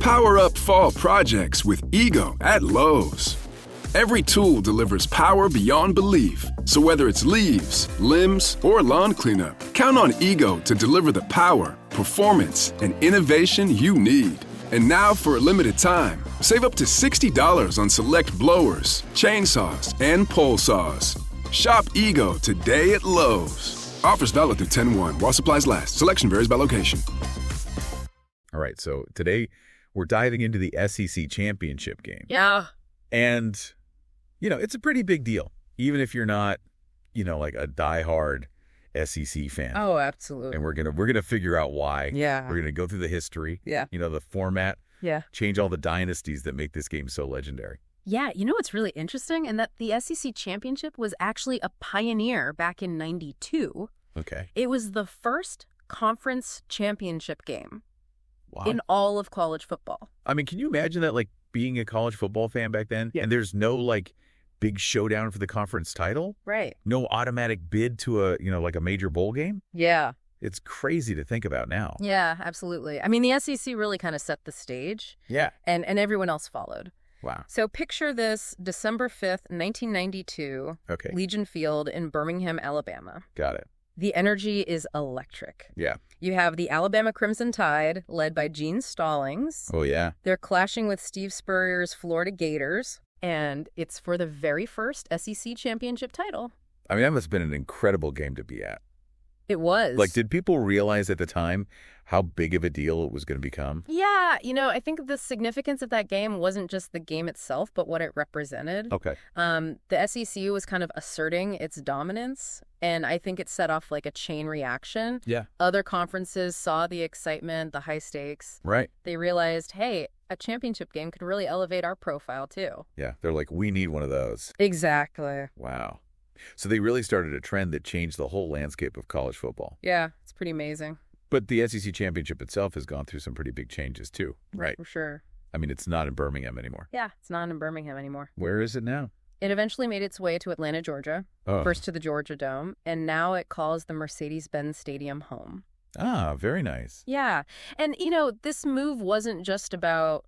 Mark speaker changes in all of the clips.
Speaker 1: Power up fall projects with Ego at Lowe's. Every tool delivers power beyond belief. So whether it's leaves, limbs, or lawn cleanup, count on Ego to deliver the power, performance, and innovation you need. And now for a limited time, save up to $60 on select blowers, chainsaws, and pole saws. Shop Ego today at Lowe's. Offers valid through 10/1 while supplies last. Selection varies by location.
Speaker 2: All right, so today we're diving into the SEC championship game.
Speaker 3: Yeah.
Speaker 2: And, you know, it's a pretty big deal, even if you're not, you know, like a diehard SEC fan.
Speaker 3: Oh, absolutely.
Speaker 2: And we're gonna figure out why.
Speaker 3: Yeah.
Speaker 2: We're gonna go through the history.
Speaker 3: Yeah.
Speaker 2: You know, the format.
Speaker 3: Yeah.
Speaker 2: Change all the dynasties that make this game so legendary.
Speaker 4: Yeah, you know what's really interesting? And that the SEC championship was actually a pioneer back in '92.
Speaker 2: Okay.
Speaker 4: It was the first conference championship game
Speaker 2: Wow.
Speaker 4: in all of college football.
Speaker 2: I mean, can you imagine that, like, being a college football fan back then?
Speaker 4: Yeah.
Speaker 2: And there's no, like, big showdown for the conference title?
Speaker 4: Right.
Speaker 2: No automatic bid to a, you know, like a major bowl game?
Speaker 3: Yeah.
Speaker 2: It's crazy to think about now.
Speaker 4: Yeah, absolutely. I mean, the SEC really kind of set the stage.
Speaker 2: Yeah.
Speaker 4: And everyone else followed.
Speaker 2: Wow.
Speaker 4: So picture this, December 5th, 1992,
Speaker 2: Okay.
Speaker 4: Legion Field in Birmingham, Alabama.
Speaker 2: Got it.
Speaker 4: The energy is electric.
Speaker 2: Yeah.
Speaker 4: You have the Alabama Crimson Tide, led by Gene Stallings.
Speaker 2: Oh, yeah.
Speaker 4: They're clashing with Steve Spurrier's Florida Gators, and it's for the very first SEC championship title.
Speaker 2: I mean, that must have been an incredible game to be at.
Speaker 4: It was.
Speaker 2: Like, did people realize at the time how big of a deal it was going to become?
Speaker 4: Yeah, you know, I think the significance of that game wasn't just the game itself, but what it represented.
Speaker 2: Okay.
Speaker 4: The SEC was kind of asserting its dominance, and I think it set off like a chain reaction.
Speaker 2: Yeah.
Speaker 4: Other conferences saw the excitement, the high stakes.
Speaker 2: Right.
Speaker 4: They realized, hey, a championship game could really elevate our profile too.
Speaker 2: Yeah. They're like, we need one of those.
Speaker 4: Exactly.
Speaker 2: Wow. So they really started a trend that changed the whole landscape of college football.
Speaker 4: Yeah, it's pretty amazing.
Speaker 2: But the SEC championship itself has gone through some pretty big changes too, right?
Speaker 4: For sure.
Speaker 2: I mean, it's not in Birmingham anymore.
Speaker 4: Yeah, it's not in Birmingham anymore.
Speaker 2: Where is it now?
Speaker 4: It eventually made its way to Atlanta, Georgia,
Speaker 2: Oh.
Speaker 4: first to the Georgia Dome, and now it calls the Mercedes-Benz Stadium home.
Speaker 2: Ah, very nice.
Speaker 4: Yeah. And, you know, this move wasn't just about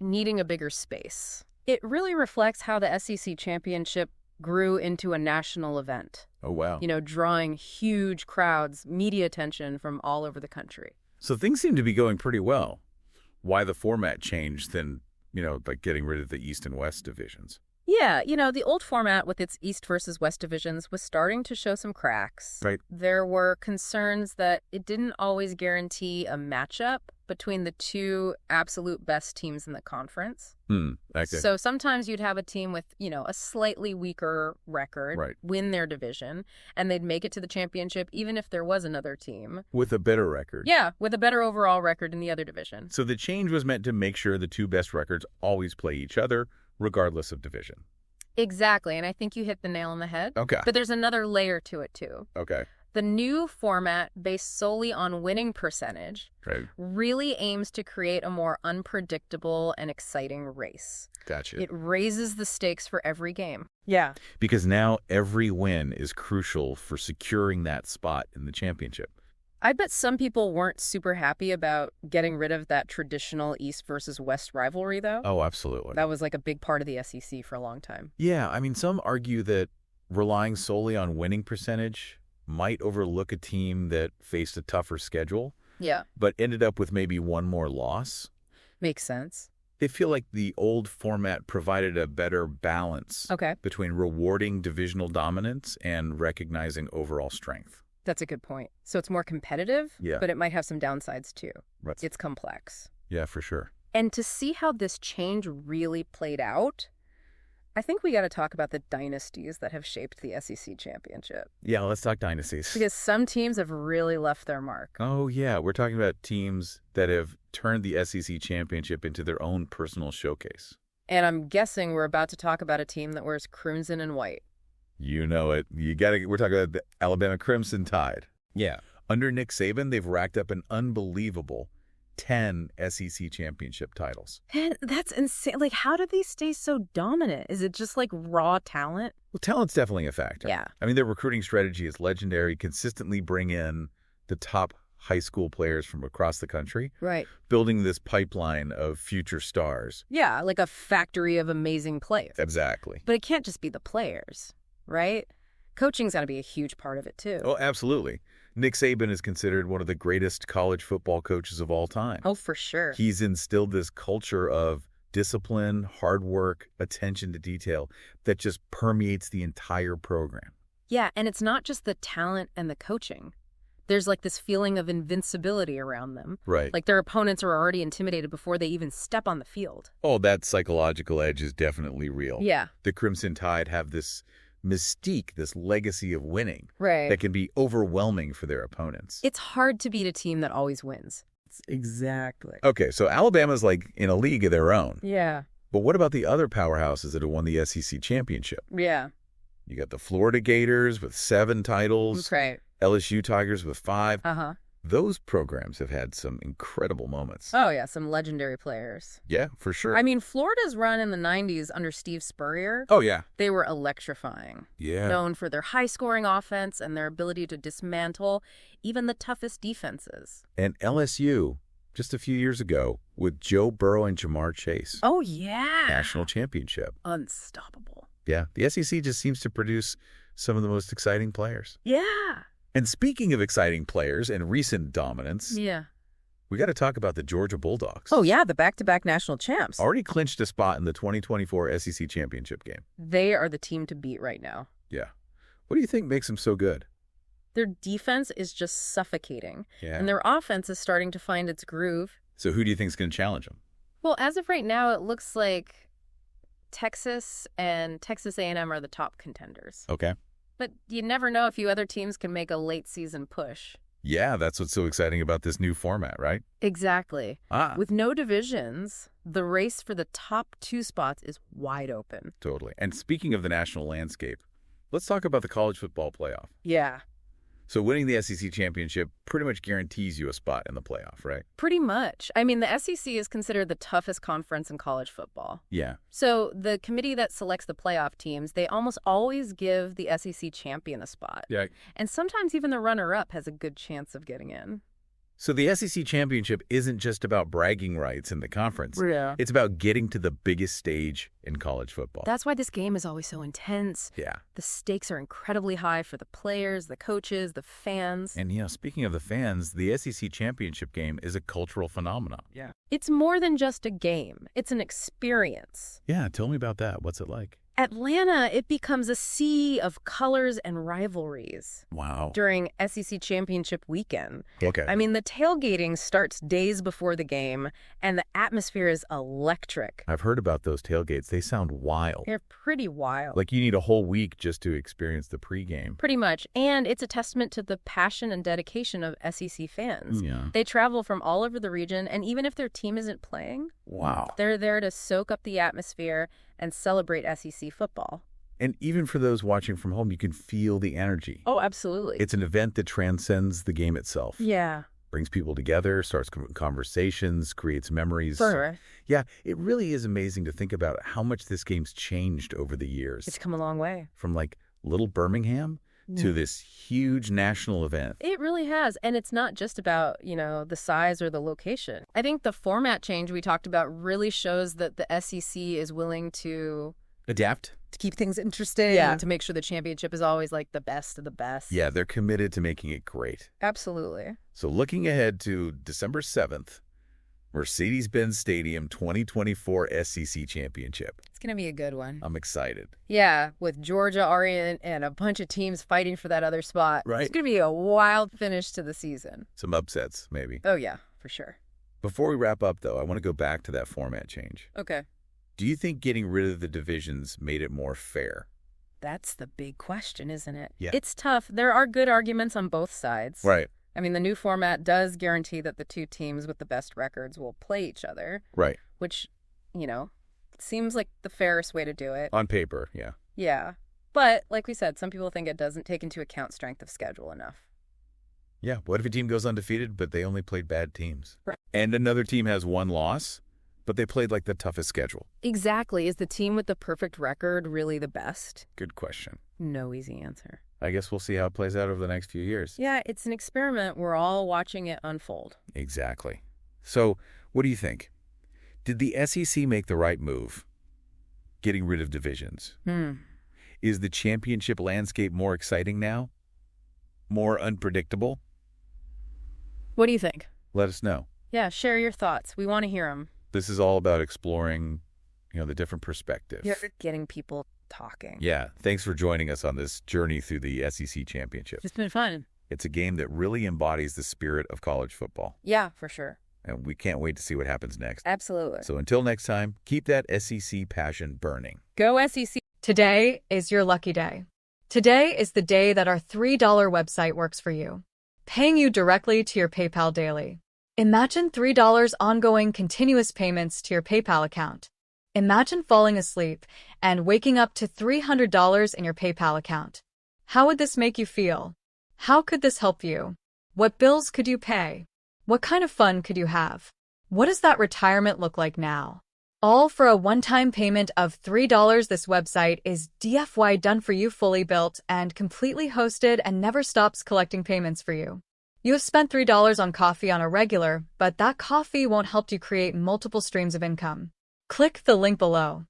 Speaker 4: needing a bigger space. It really reflects how the SEC championship grew into a national event,
Speaker 2: Oh, wow.
Speaker 4: you know, drawing huge crowds, media attention from all over the country.
Speaker 2: So things seem to be going pretty well. Why the format changed than, you know, like getting rid of the East and West divisions?
Speaker 4: Yeah, you know, the old format with its East versus West divisions was starting to show some cracks.
Speaker 2: Right.
Speaker 4: There were concerns that it didn't always guarantee a matchup between the two absolute best teams in the conference.
Speaker 2: Okay.
Speaker 4: So sometimes you'd have a team with, you know, a slightly weaker record
Speaker 2: Right.
Speaker 4: win their division, and they'd make it to the championship even if there was another team.
Speaker 2: With a better record.
Speaker 4: Yeah, with a better overall record in the other division.
Speaker 2: So the change was meant to make sure the two best records always play each other, regardless of division.
Speaker 4: Exactly, and I think you hit the nail on the head.
Speaker 2: Okay.
Speaker 4: But there's another layer to it, too.
Speaker 2: Okay.
Speaker 4: The new format, based solely on winning percentage,
Speaker 2: Right.
Speaker 4: really aims to create a more unpredictable and exciting race.
Speaker 2: Gotcha.
Speaker 4: It raises the stakes for every game.
Speaker 3: Yeah.
Speaker 2: Because now every win is crucial for securing that spot in the championship.
Speaker 4: I bet some people weren't super happy about getting rid of that traditional East versus West rivalry, though.
Speaker 2: Oh, absolutely.
Speaker 4: That was like a big part of the SEC for a long time.
Speaker 2: Yeah, I mean, some argue that relying solely on winning percentage might overlook a team that faced a tougher schedule,
Speaker 4: Yeah,
Speaker 2: but ended up with maybe one more loss.
Speaker 4: makes sense.
Speaker 2: They feel like the old format provided a better balance
Speaker 4: Okay,
Speaker 2: between rewarding divisional dominance and recognizing overall strength.
Speaker 4: that's a good point. So it's more competitive,
Speaker 2: Yeah.
Speaker 4: but it might have some downsides too.
Speaker 2: Right.
Speaker 4: It's complex.
Speaker 2: Yeah, for sure.
Speaker 4: And to see how this change really played out, I think we got to talk about the dynasties that have shaped the SEC championship.
Speaker 2: Yeah, let's talk dynasties.
Speaker 4: Because some teams have really left their mark.
Speaker 2: Oh, yeah. We're talking about teams that have turned the SEC championship into their own personal showcase.
Speaker 4: And I'm guessing we're about to talk about a team that wears crimson and white.
Speaker 2: You know it. We're talking about the Alabama Crimson Tide.
Speaker 5: Yeah.
Speaker 2: Under Nick Saban, they've racked up an unbelievable 10 SEC championship titles.
Speaker 4: Man, that's insane. Like, how do they stay so dominant? Is it just like raw talent?
Speaker 2: Well, talent's definitely a factor.
Speaker 4: Yeah.
Speaker 2: I mean, their recruiting strategy is legendary, consistently bring in the top high school players from across the country,
Speaker 4: Right.
Speaker 2: building this pipeline of future stars.
Speaker 4: Yeah, like a factory of amazing players.
Speaker 2: Exactly.
Speaker 4: But it can't just be the players, right? Coaching's got to be a huge part of it, too.
Speaker 2: Oh, absolutely. Nick Saban is considered one of the greatest college football coaches of all time.
Speaker 4: Oh, for sure.
Speaker 2: He's instilled this culture of discipline, hard work, attention to detail that just permeates the entire program.
Speaker 4: Yeah, and it's not just the talent and the coaching. There's like this feeling of invincibility around them.
Speaker 2: Right.
Speaker 4: Like their opponents are already intimidated before they even step on the field.
Speaker 2: Oh, that psychological edge is definitely real.
Speaker 4: Yeah.
Speaker 2: The Crimson Tide have this mystique, this legacy of winning
Speaker 4: Right.
Speaker 2: that can be overwhelming for their opponents.
Speaker 4: It's hard to beat a team that always wins. Exactly.
Speaker 2: Okay, so Alabama's like in a league of their own.
Speaker 4: Yeah.
Speaker 2: But what about the other powerhouses that have won the SEC championship?
Speaker 4: Yeah.
Speaker 2: You got the Florida Gators with 7 titles,
Speaker 4: That's right.
Speaker 2: LSU Tigers with 5.
Speaker 4: Uh-huh.
Speaker 2: Those programs have had some incredible moments.
Speaker 4: Oh, yeah, some legendary players.
Speaker 2: Yeah, for sure.
Speaker 4: I mean, Florida's run in the 90s under Steve Spurrier,
Speaker 2: Oh, yeah.
Speaker 4: they were electrifying.
Speaker 2: Yeah.
Speaker 4: Known for their high-scoring offense and their ability to dismantle even the toughest defenses.
Speaker 2: And LSU, just a few years ago, with Joe Burrow and Jamar Chase.
Speaker 4: Oh, yeah.
Speaker 2: National championship.
Speaker 4: Unstoppable.
Speaker 2: Yeah, the SEC just seems to produce some of the most exciting players.
Speaker 4: Yeah.
Speaker 2: And speaking of exciting players and recent dominance,
Speaker 4: Yeah.
Speaker 2: we got to talk about the Georgia Bulldogs.
Speaker 4: Oh, yeah, the back-to-back national champs.
Speaker 2: Already clinched a spot in the 2024 SEC championship game.
Speaker 4: They are the team to beat right now.
Speaker 2: Yeah. What do you think makes them so good?
Speaker 4: Their defense is just suffocating,
Speaker 2: Yeah.
Speaker 4: and their offense is starting to find its groove.
Speaker 2: So who do you think is going to challenge them?
Speaker 4: Well, as of right now, it looks like Texas and Texas A&M are the top contenders.
Speaker 2: Okay.
Speaker 4: But you never know if few other teams can make a late-season push.
Speaker 2: Yeah, that's what's so exciting about this new format, right?
Speaker 4: Exactly.
Speaker 2: Ah,
Speaker 4: With no divisions, the race for the top 2 spots is wide open.
Speaker 2: totally. And speaking of the national landscape, let's talk about the college football playoff.
Speaker 4: Yeah.
Speaker 2: So winning the SEC championship pretty much guarantees you a spot in the playoff, right?
Speaker 4: Pretty much. I mean, the SEC is considered the toughest conference in college football.
Speaker 2: Yeah.
Speaker 4: So the committee that selects the playoff teams, they almost always give the SEC champion a spot.
Speaker 2: Yeah.
Speaker 4: And sometimes even the runner-up has a good chance of getting in.
Speaker 2: So the SEC championship isn't just about bragging rights in the conference.
Speaker 4: Yeah.
Speaker 2: It's about getting to the biggest stage in college football.
Speaker 4: That's why this game is always so intense.
Speaker 2: Yeah.
Speaker 4: The stakes are incredibly high for the players, the coaches, the fans.
Speaker 2: And, speaking of the fans, the SEC championship game is a cultural phenomenon.
Speaker 4: Yeah. It's more than just a game. It's an experience.
Speaker 2: Yeah, tell me about that. What's it like?
Speaker 4: Atlanta, it becomes a sea of colors and rivalries
Speaker 2: Wow.
Speaker 4: during SEC championship weekend.
Speaker 2: Okay.
Speaker 4: I mean, the tailgating starts days before the game, and the atmosphere is electric.
Speaker 2: I've heard about those tailgates. They sound wild.
Speaker 4: They're pretty wild.
Speaker 2: Like you need a whole week just to experience the pregame.
Speaker 4: Pretty much. And it's a testament to the passion and dedication of SEC fans.
Speaker 2: Yeah.
Speaker 4: They travel from all over the region, and even if their team isn't playing,
Speaker 2: Wow.
Speaker 4: they're there to soak up the atmosphere and celebrate SEC football.
Speaker 2: And even for those watching from home, you can feel the energy.
Speaker 4: Oh, absolutely.
Speaker 2: It's an event that transcends the game itself.
Speaker 4: Yeah.
Speaker 2: Brings people together, starts conversations, creates memories.
Speaker 4: Sure.
Speaker 2: Yeah, it really is amazing to think about how much this game's changed over the years.
Speaker 4: It's come a long way.
Speaker 2: From like little Birmingham to this huge national event.
Speaker 4: It really has. And it's not just about, the size or the location. I think the format change we talked about really shows that the SEC is willing to
Speaker 2: Adapt?
Speaker 4: keep things interesting, to make sure the championship is always like the best of the best.
Speaker 2: Yeah, they're committed to making it great.
Speaker 4: Absolutely.
Speaker 2: So looking ahead to December 7th, Mercedes-Benz Stadium 2024 SEC Championship.
Speaker 4: It's going to be a good one.
Speaker 2: I'm excited.
Speaker 4: Yeah, with Georgia, Oregon, and a bunch of teams fighting for that other spot.
Speaker 2: Right.
Speaker 4: It's going to be a wild finish to the season.
Speaker 2: Some upsets, maybe.
Speaker 4: Oh, yeah, for sure.
Speaker 2: Before we wrap up, though, I want to go back to that format change.
Speaker 4: Okay.
Speaker 2: Do you think getting rid of the divisions made it more fair?
Speaker 4: That's the big question, isn't it?
Speaker 2: Yeah.
Speaker 4: It's tough. There are good arguments on both sides.
Speaker 2: Right.
Speaker 4: I mean, the new format does guarantee that the 2 teams with the best records will play each other,
Speaker 2: Right.
Speaker 4: which, seems like the fairest way to do it.
Speaker 2: On paper, yeah.
Speaker 4: Yeah. But, like we said, some people think it doesn't take into account strength of schedule enough.
Speaker 2: Yeah, what if a team goes undefeated, but they only played bad teams?
Speaker 4: Right.
Speaker 2: And another team has 1 loss, but they played like the toughest schedule?
Speaker 4: Exactly. Is the team with the perfect record really the best?
Speaker 2: Good question.
Speaker 4: No easy answer.
Speaker 2: I guess we'll see how it plays out over the next few years.
Speaker 4: Yeah, it's an experiment. We're all watching it unfold.
Speaker 2: Exactly. So, what do you think? Did the SEC make the right move, getting rid of divisions? Is the championship landscape more exciting now? More unpredictable?
Speaker 4: What do you think?
Speaker 2: Let us know.
Speaker 4: Yeah, share your thoughts. We want to hear them.
Speaker 2: This is all about exploring, the different perspectives.
Speaker 4: You're getting people talking.
Speaker 2: Yeah, thanks for joining us on this journey through the SEC championship.
Speaker 4: It's been fun.
Speaker 2: It's a game that really embodies the spirit of college football.
Speaker 4: Yeah, for sure.
Speaker 2: And we can't wait to see what happens next.
Speaker 4: Absolutely.
Speaker 2: So until next time, keep that SEC passion burning.
Speaker 4: Go SEC.
Speaker 3: Today is your lucky day. Today is the day that our $3 website works for you, paying you directly to your PayPal daily. Imagine $3 ongoing continuous payments to your PayPal account. Imagine falling asleep and waking up to $300 in your PayPal account. How would this make you feel? How could this help you? What bills could you pay? What kind of fun could you have? What does that retirement look like now? All for a one-time payment of $3. This website is DFY done for you, fully built and completely hosted, and never stops collecting payments for you. You have spent $3 on coffee on a regular, but that coffee won't help you create multiple streams of income. Click the link below.